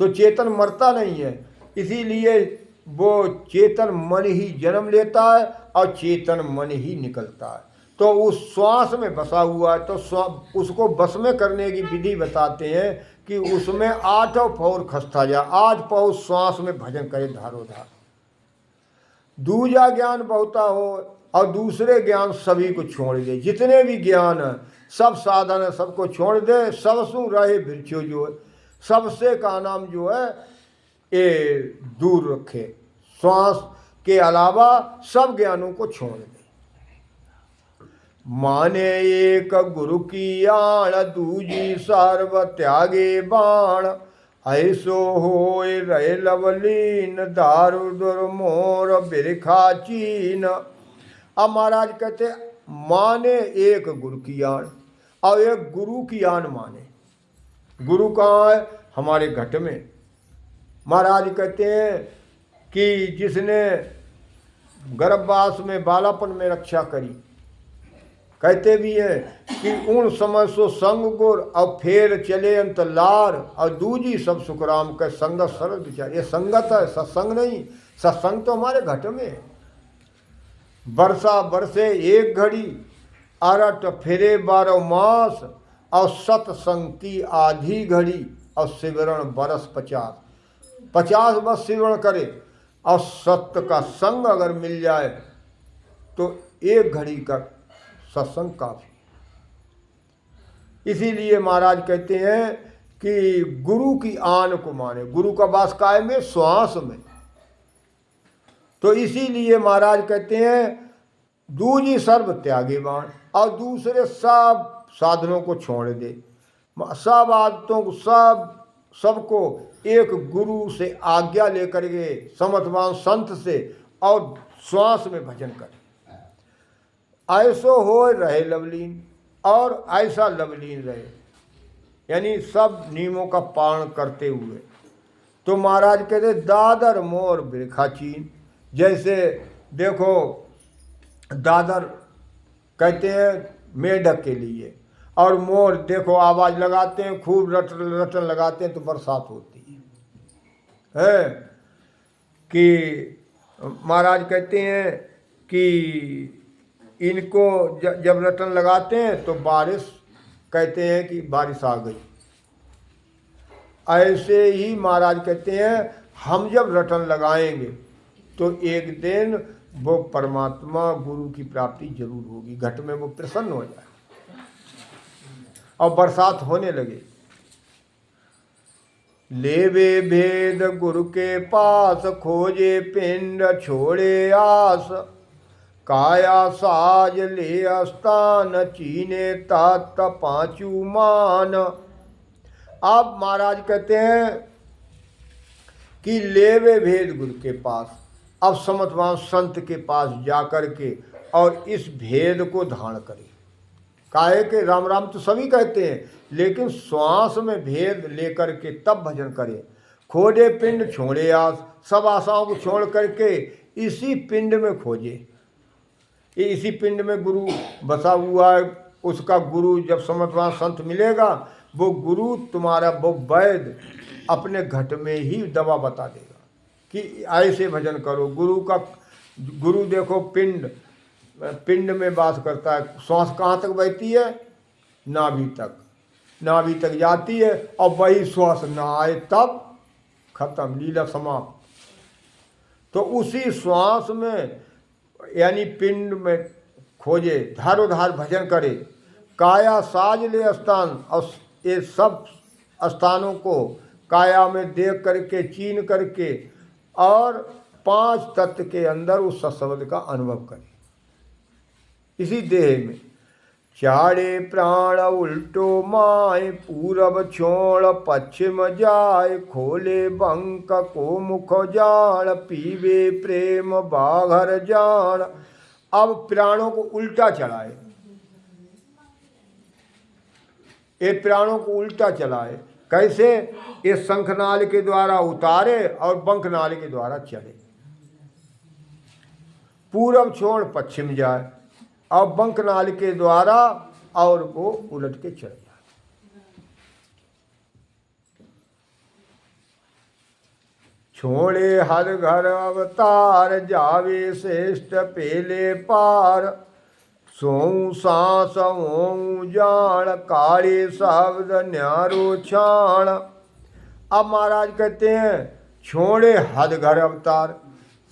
तो चेतन मरता नहीं है। इसीलिए वो चेतन मन ही जन्म लेता है और चेतन मन ही निकलता है। तो उस श्वास में बसा हुआ है, तो उसको बस में करने की विधि बताते हैं कि उसमें 8 पौर खस्ता जा, 8 पौर श्वास में भजन करे धारोधार। दूजा ज्ञान बहुता हो और दूसरे ज्ञान सभी को छोड़ दे। जितने भी ज्ञान है, सब साधन है, सबको छोड़ दे। सबसु रहे भिक्षु जो है, सबसे का नाम जो है ये दूर रखे। श्वास के अलावा सब ज्ञानों को छोड़ दे। माने एक गुरु की आण, दूजी सर्व त्यागे बाण, ऐसो होए रहे लवलीन, दारु दुर्मोर बिरखा चीन। अब महाराज कहते माने एक गुरु की आण और एक गुरु की आण माने। गुरु कहाँ है? हमारे घट में। महाराज कहते हैं कि जिसने गर्भवास में बालापन में रक्षा करी, कहते भी हैं कि उन समय सो संग गुर और फेर चले अंत लार, और दूजी सब सुखराम के संगत सरल विचार। ये संगत है, सत्संग नहीं। सत्संग तो हमारे घट में है। वर्षा बरसे एक घड़ी, अरट फिरे 12 मास, और सत्संग की आधी घड़ी, और सिमरण बरस 50 वर्ष सिमरण करे और सत्य का संग अगर मिल जाए तो 1 घड़ी का सत्संग काफी। इसीलिए महाराज कहते हैं कि गुरु की आन को माने। गुरु का वास काय में? श्वास में। तो इसीलिए महाराज कहते हैं दूजी सर्व त्यागे बाण, और दूसरे सब साधनों को छोड़ दे। सब आदतों को, सबको एक गुरु से आज्ञा लेकर के, समर्थवान संत से, और श्वास में भजन करे। ऐसो हो रहे लवलीन, और ऐसा लवलीन रहे, यानी सब नियमों का पालन करते हुए। तो महाराज कहते दादर मोर बिरखाचीन, जैसे देखो दादर कहते हैं मेढक के लिए, और मोर देखो आवाज़ लगाते हैं, खूब रटन रटन लगाते हैं तो बरसात होती है कि महाराज कहते हैं कि इनको जब रटन लगाते हैं तो बारिश, कहते हैं कि बारिश आ गई। ऐसे ही महाराज कहते हैं हम जब रटन लगाएंगे तो एक दिन वो परमात्मा गुरु की प्राप्ति जरूर होगी, घट में वो प्रसन्न हो जाए और बरसात होने लगे। लेवे भेद गुरु के पास, खोजे पिंड छोड़े आस, काया साज ले अस्तान, चीने तात पांचू मान। अब महाराज कहते हैं कि लेवे भेद गुरु के पास, अब समर्थवान संत के पास जाकर के और इस भेद को धारण करे। काहे के राम राम तो सभी कहते हैं, लेकिन श्वास में भेद लेकर के तब भजन करे। खोजे पिंड छोड़े आस, सब आशाओं को छोड़ करके इसी पिंड में खोजे। इसी पिंड में गुरु बसा हुआ है, उसका गुरु जब समर्थवान संत मिलेगा, वो गुरु तुम्हारा वो वैद्य अपने घट में ही दवा बता देगा कि ऐसे भजन करो। गुरु देखो पिंड में वास करता है। श्वास कहाँ तक बहती है? नाभि तक जाती है, और वही श्वास ना आए तब खत्म, लीला समाप्त। तो उसी श्वास में यानी पिंड में खोजे, धारोधार भजन करे। काया साज ले स्थान, और ये सब स्थानों को काया में देख करके चीन करके और 5 तत्व के अंदर उस सत्शब्द का अनुभव करे। इसी देह में चारे प्राण उल्टो माए, पूरब छोड़ पश्चिम जाए, खोले बंक को मुख जान, पीवे प्रेम बाघर जान। अब प्राणों को उल्टा चलाए, ये प्राणों को उल्टा चलाए। कैसे? ये शंखनाल के द्वारा उतारे और बंकनाल के द्वारा चले। पूरब छोड़ पश्चिम जाए और बंकनाल के द्वारा और वो उलट के चले जाए। छोड़े हर घर अवतार, जावे श्रेष्ठ पेले पार, सोऊं सांस ओऊं जान, काले शब्द न्यारो छाण। अब महाराज कहते हैं छोड़े हद घर अवतार,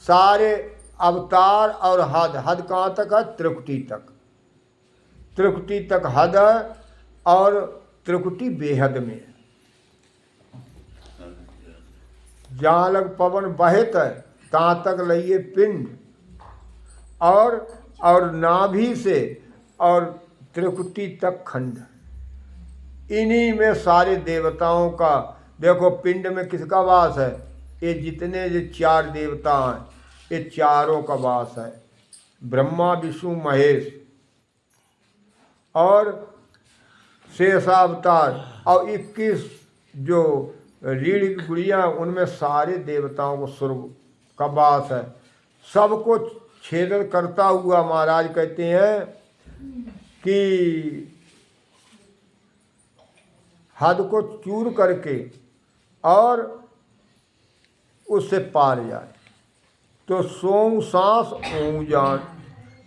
सारे अवतार और हद कहाँ तक है? त्रिकुटी तक। त्रिकुटी तक हद है, और त्रिकुटी बेहद में है। जहाँ लग पवन बहित है तहाँ तक लइए पिंड, और नाभि से और त्रिकुटी तक खंड। इन्हीं में सारे देवताओं का देखो, पिंड में किसका वास है? ये जितने जो 4 देवता हैं, ये चारों का वास है। ब्रह्मा विष्णु महेश और शेषावतार और 21 जो रीढ़ की गुड़ियाँ, उनमें सारे देवताओं को स्वर्ग का वास है। सबको छेदन करता हुआ महाराज कहते हैं कि हद को चूर करके और उससे पार जाए। तो सोऊं सांस ओऊं जान,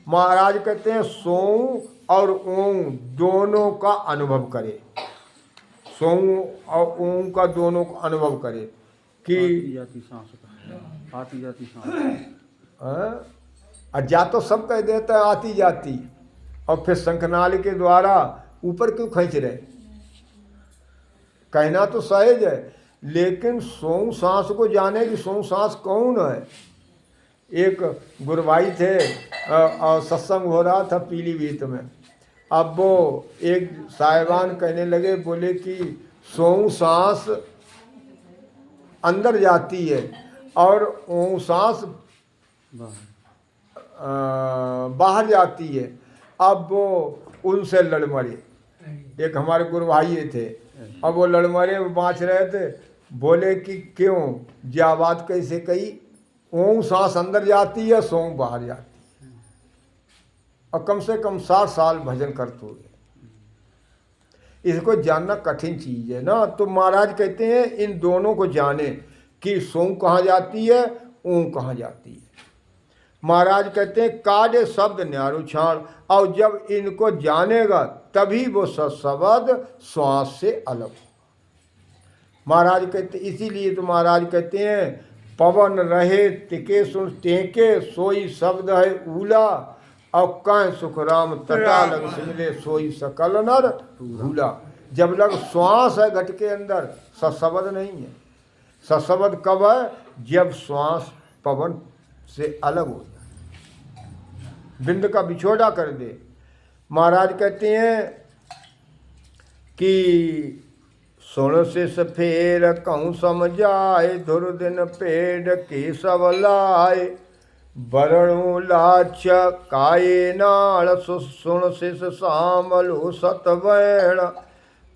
महाराज कहते हैं सोऊं और ओऊं दोनों का अनुभव करे। सोऊं और ओऊं का दोनों का अनुभव करे कि आती जाती सांस। और जा तो सब कह देता है आती जाती, और फिर शंखनाल के द्वारा ऊपर क्यों खींच रहे? कहना तो सहज है, लेकिन सोऊं सांस को जाने की सोऊं सांस कौन है? एक गुरभाई थे और सत्संग हो रहा था पीलीभीत में। अब वो एक साहिबान कहने लगे, बोले कि सोऊं सांस अंदर जाती है और ओऊं सांस बाहर जाती है। अब वो उनसे लड़ मरे। एक हमारे गुरु भाई थे, अब वो लड़ मरे, वो बाँच रहे थे। बोले कि क्यों, क्या बात कैसे कही? ओं सांस अंदर जाती है, सोंग बाहर जाती है। और कम से कम 60 साल भजन करते हुए, इसको जानना कठिन चीज है ना। तो महाराज कहते हैं इन दोनों को जाने कि सोंग कहाँ जाती है, ओं कहाँ जाती है। महाराज कहते हैं काजे शब्द न्यारू छाण, और जब इनको जानेगा तभी वो शब्द श्वास से अलग हो। महाराज कहते, इसीलिए तो महाराज कहते हैं पवन रहे तिके सुन टेके, सोई शब्द है ऊला, और कह सुख राम तटा लग सिमले, सोई सकल नर भूला। जब लग श्वास है घट के अंदर, सशब्द नहीं है। सशब्द कब है? जब श्वास पवन से अलग हो जाए, बिंद का बिछोड़ा कर दे। महाराज कहते हैं कि सुन से सफेर कहूँ समझाए, धुर दिन पेड़ के सब लाए, बरणु लाच काये नाल, सुन से सामलो सतवैण।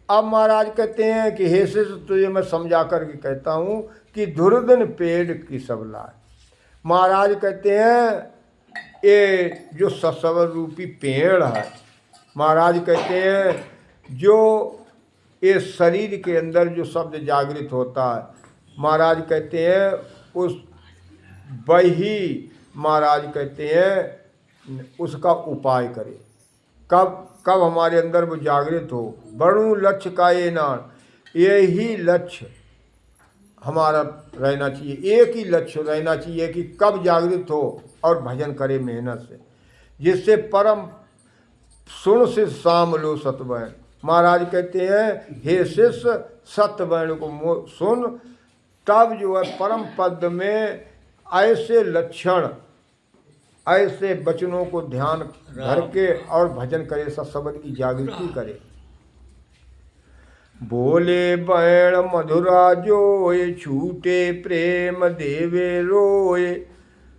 अब महाराज कहते हैं कि हे शिष्य तुझे मैं समझा करके कहता हूँ कि धुरदन पेड़ की सब लाए। महाराज कहते हैं ये जो ससवर रूपी पेड़ है, महाराज कहते हैं जो ये शरीर के अंदर जो शब्द जागृत होता है, महाराज कहते हैं उस वही महाराज कहते हैं उसका उपाय करे। कब कब हमारे अंदर वो जागृत हो? बड़ू लक्ष्य का ये नाम, यही लक्ष्य हमारा रहना चाहिए, एक ही लक्ष्य रहना चाहिए कि कब जागृत हो और भजन करे मेहनत से, जिससे परम सुन से शाम लो सतवैण। महाराज कहते हैं हे शिष्य सतवैण को सुन, तब जो है परम पद में ऐसे लक्षण ऐसे वचनों को ध्यान धर के और भजन करे, सत्शब्द की जागृति करे। बोले बैण मधुरा जोए, छूटे प्रेम देवे रोए,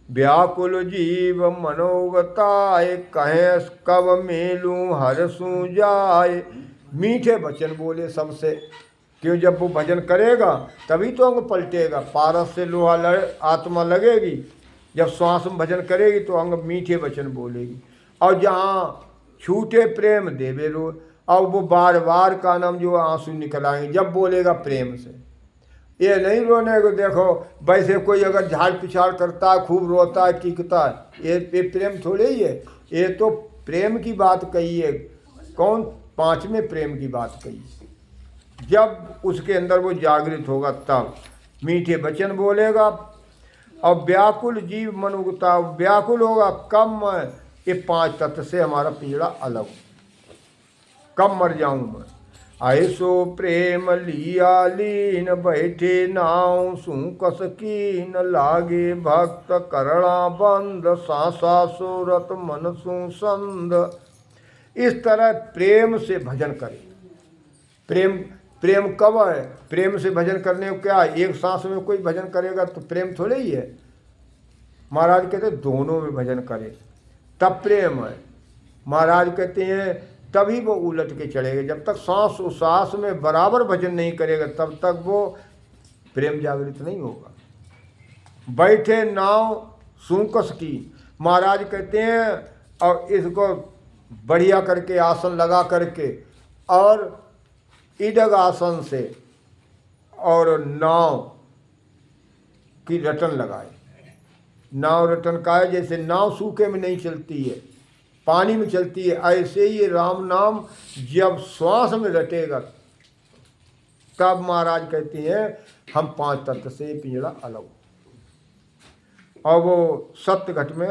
व्याकुल जीव मनोगताए, कहे कब मेलूं हरसू जाए। मीठे वचन बोले सबसे, क्यों जब वो भजन करेगा तभी तो अंग पलटेगा। पारस से लोहा आत्मा लगेगी, जब श्वास में भजन करेगी तो अंग मीठे वचन बोलेगी। और जहाँ छूटे प्रेम देवे रो, और वो बार बार का नाम जो आंसू निकल आएंगे जब बोलेगा प्रेम से। ये नहीं रोने को देखो, वैसे कोई अगर झाड़ पिछाड़ करता है, खूब रोता है, कीकता है, ये प्रेम थोड़े ही है। ये तो प्रेम की बात कही है। कौन? पांचवें प्रेम की बात कही। जब उसके अंदर वो जागृत होगा तब मीठे वचन बोलेगा। और व्याकुल जीव मनुगता, व्याकुल होगा कब मैं ये 5 तत्व से हमारा पिंजड़ा अलग हो, कब मर जाऊं मैं। ऐसो प्रेम लिया लीन, बैठे नाव सू कस कीन, लागे भक्त करना बंद, सांसा सूरत मन सू संद। इस तरह प्रेम से भजन करें। प्रेम कब है? प्रेम से भजन करने को क्या है? एक सांस में कोई भजन करेगा तो प्रेम थोड़े ही है। महाराज कहते हैं दोनों में भजन करे तब प्रेम है। महाराज कहते हैं तभी वो उलट के चढ़ेगा। जब तक सांस उस सांस में बराबर भजन नहीं करेगा तब तक वो प्रेम जागृत नहीं होगा। बैठे नाव सूकस की, महाराज कहते हैं, और इसको बढ़िया करके आसन लगा करके और इडग आसन से और नाव की रटन लगाए। नाव रटन का है, जैसे नाव सूखे में नहीं चलती है, पानी में चलती है, ऐसे ही राम नाम जब श्वास में रटेगा तब महाराज कहते हैं हम 5 तत्व से पिंजड़ा अलग हो। और वो सत्य घट में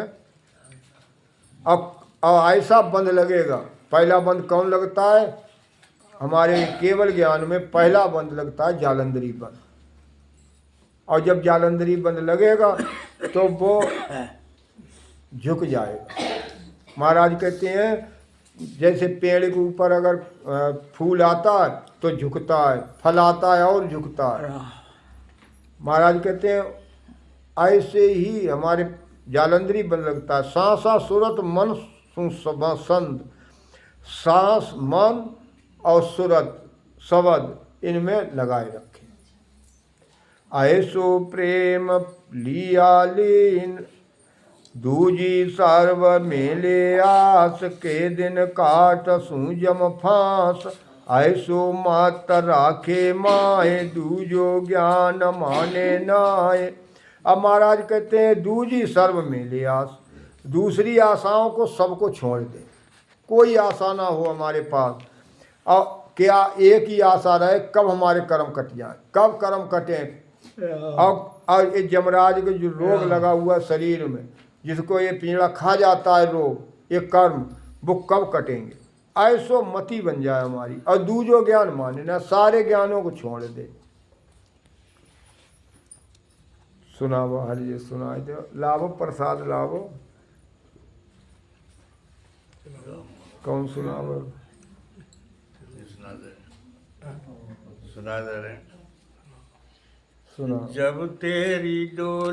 अब ऐसा बंद लगेगा। पहला बंद कौन लगता है? हमारे केवल ज्ञान में पहला बंद लगता है जालंधरी बंद। और जब जालंधरी बंद लगेगा तो वो झुक जाएगा। महाराज कहते हैं जैसे पेड़ के ऊपर अगर फूल आता है तो झुकता है, फल आता है और झुकता है। महाराज कहते हैं ऐसे ही हमारे जालंधरी बंद लगता है। सांसा सूरत मन सुसंद सांस मन और सूरत शब्द इनमें लगाए रखें। ऐसो प्रेम लिया लीन दूजी सर्व मेले आस के दिन काट सूजम फांस ऐसो मत राखे माए दूजो ज्ञान माने नाए। अब महाराज कहते हैं दूजी सर्व मेले आस, दूसरी आशाओं को सबको छोड़ दे, कोई आशा ना हो हमारे पास। और क्या एक ही आशा रहे, कब हमारे कर्म कट जाए, कब कर्म कटें। और ये यमराज को जो रोग लगा हुआ शरीर में, जिसको ये पीड़ा खा जाता है रोग, ये कर्म, वो कब कटेंगे। ऐसो मति बन जाए हमारी। और दूजो ज्ञान माने ना, सारे ज्ञानों को छोड़ दे। सुनावो हरि सुनाई दो, लाभो प्रसाद लाभो। कौन सुनावो? सुना दे रहे। सुना। जब तेरी डोली